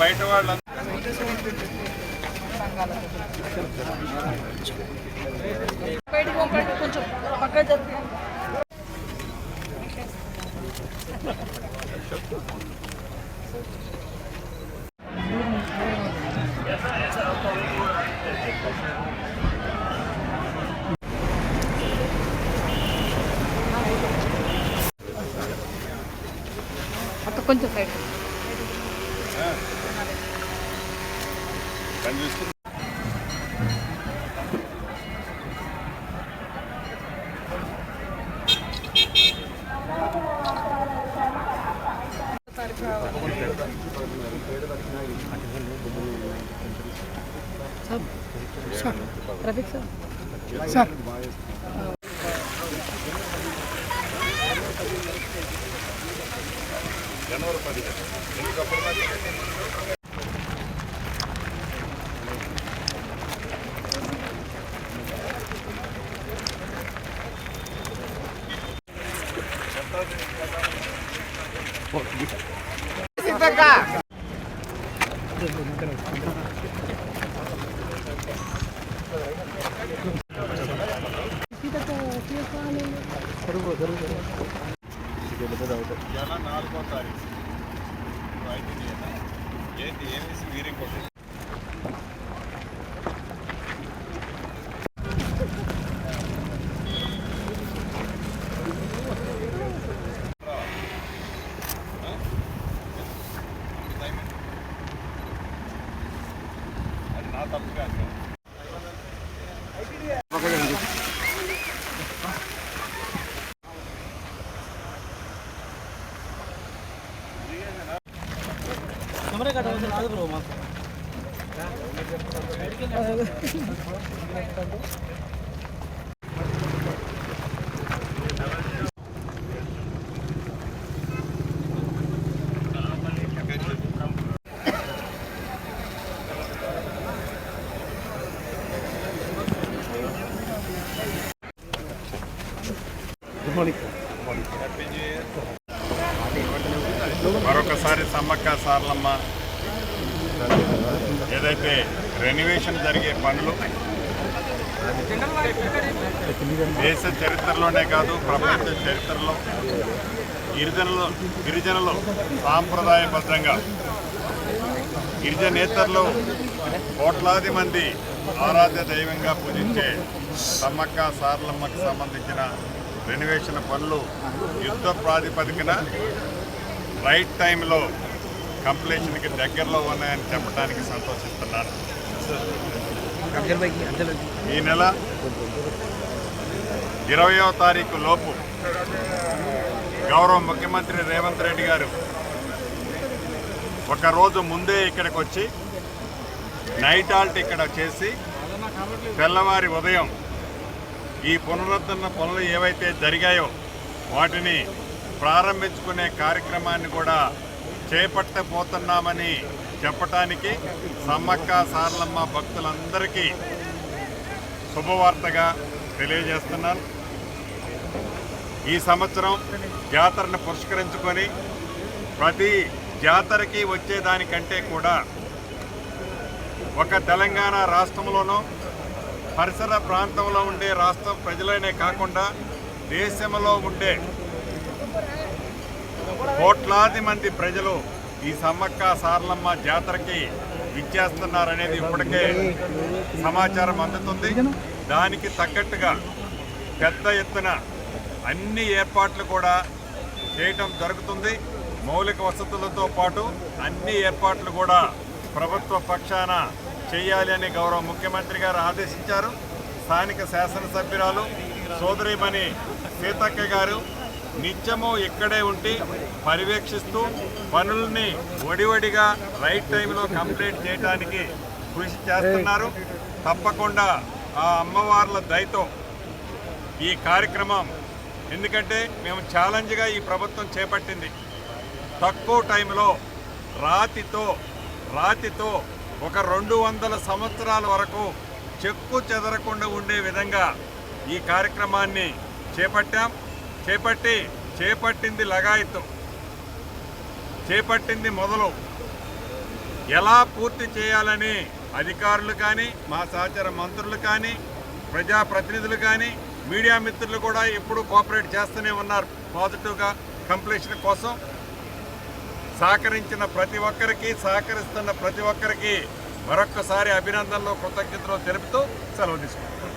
బయట వాళ్ళంతా కొంచెం పక్క జరిపి కొంచెం సైడ్ రఫీక్ సార్ జనవరి 10 ఎలా 4వ తారీఖు ఏంటి ఏమేసి వీరింగ్ కొట్టేసి అది నా తప్పు కాదు. कैमरे का डाउन आज ब्रो मां गुड मॉर्निंग మరొకసారి సమ్మక్క సారలమ్మ ఏదైతే రెనోవేషన్ జరిగే పనులు దేశ చరిత్రలోనే కాదు ప్రపంచ చరిత్రలో గిరిజనులు సాంప్రదాయబద్ధంగా గిరిజనేతరులు కోట్లాది మంది ఆరాధ్య దైవంగా పూజించే సమ్మక్క సారలమ్మకు సంబంధించిన రెనోవేషన్ పనులు యుద్ధ ప్రాతిపదికన రైట్ టైంలో కంప్లీషన్కి దగ్గరలో ఉన్నాయని చెప్పడానికి సంతోషిస్తున్నాను. ఈ నెల 20వ తారీఖు లోపు గౌరవ ముఖ్యమంత్రి రేవంత్ రెడ్డి గారు ఒకరోజు ముందే ఇక్కడికి వచ్చి నైట్ హాల్ట్ ఇక్కడ చేసి తెల్లవారి ఉదయం ఈ పునరుద్ధరణ పనులు ఏవైతే జరిగాయో వాటిని ప్రారంభించుకునే కార్యక్రమాన్ని కూడా చేపట్టబోతున్నామని చెప్పటానికి సమ్మక్క సారలమ్మ భక్తులందరికీ శుభవార్తగా తెలియజేస్తున్నాను. ఈ సంవత్సరం జాతరను పురస్కరించుకొని ప్రతి జాతరకి వచ్చేదానికంటే కూడా ఒక తెలంగాణ రాష్ట్రంలోనూ పరిసర ప్రాంతంలో ఉండే రాష్ట్ర ప్రజలనే కాకుండా దేశంలో ఉండే కోట్లాది మంది ప్రజలు ఈ సమ్మక్క సారలమ్మ జాతరకి విచ్చేస్తున్నారనేది ఇప్పటికే సమాచారం అందుతుంది. దానికి తగ్గట్టుగా పెద్ద ఎత్తున అన్ని ఏర్పాట్లు కూడా చేయటం జరుగుతుంది. మౌలిక వసతులతో పాటు అన్ని ఏర్పాట్లు కూడా ప్రభుత్వ పక్షాన చేయాలి అని గౌరవ ముఖ్యమంత్రి గారు ఆదేశించారు. స్థానిక శాసనసభ్యురాలు సోదరిమణి సీతక్క గారు నిత్యము ఇక్కడే ఉండి పర్యవేక్షిస్తూ పనుల్ని వడివడిగా రైట్ టైంలో కంప్లీట్ చేయడానికి కృషి చేస్తున్నారు. తప్పకుండా ఆ అమ్మవార్ల దయతో ఈ కార్యక్రమం, ఎందుకంటే మేము ఛాలెంజ్గా ఈ ప్రభుత్వం చేపట్టింది, తక్కువ టైంలో రాతితో ఒక 200 సంవత్సరాల వరకు చెక్కు చెదరకుండా ఉండే విధంగా ఈ కార్యక్రమాన్ని చేపట్టింది లగాయత్తు, చేపట్టింది మొదలు. ఎలా పూర్తి చేయాలని అధికారులు కానీ మా సహచర మంత్రులు కానీ ప్రజాప్రతినిధులు కానీ మీడియా మిత్రులు కూడా ఎప్పుడూ కోఆపరేట్ చేస్తూనే ఉన్నారు పాజిటివ్గా కంప్లీషన్ కోసం. సహకరించిన ప్రతి ఒక్కరికి, సహకరిస్తున్న ప్రతి ఒక్కరికి మరొక్కసారి అభినందనలు, కృతజ్ఞతలు తెలుపుతూ సెలవు తీసుకుంటున్నాను.